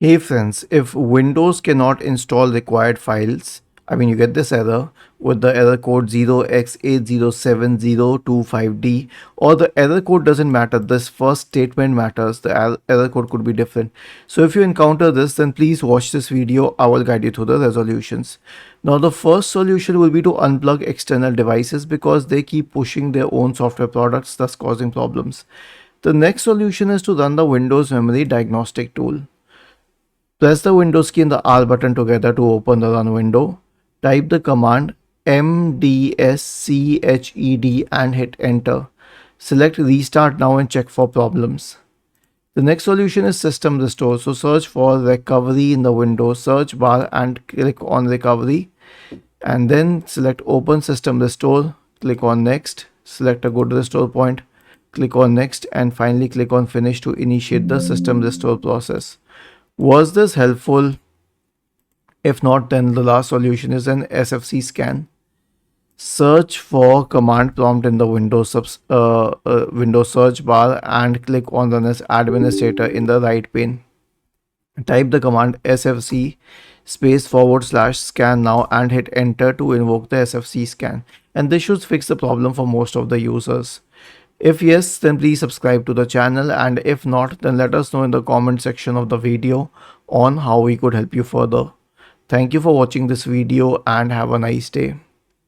Hey friends, if Windows cannot install required files, you get this error with the error code 0x8007025D, or the error code doesn't matter, this first statement matters, the error code could be different. So if you encounter this, then please watch this video, I will guide you through the resolutions. Now the first solution will be to unplug external devices because they keep pushing their own software products, thus causing problems. The next solution is to run the Windows Memory Diagnostic tool. Press the Windows key and the R button together to open the run window. Type the command mdsched and hit enter. Select restart now and check for problems. The next solution is system restore. So search for recovery in the Windows search bar and click on recovery. And then select open system restore. Click on next. Select a good restore point. Click on next and finally click on finish to initiate the system restore process. Was this helpful? If not, then the last solution is an SFC scan. Search for command prompt in the Windows search bar and click on run as administrator in the right pane. Type the command SFC /scan now and hit enter to invoke the SFC scan. And this should fix the problem for most of the users. If yes, then please subscribe to the channel, and if not, then let us know in the comment section of the video on how we could help you further. Thank you for watching this video and have a nice day.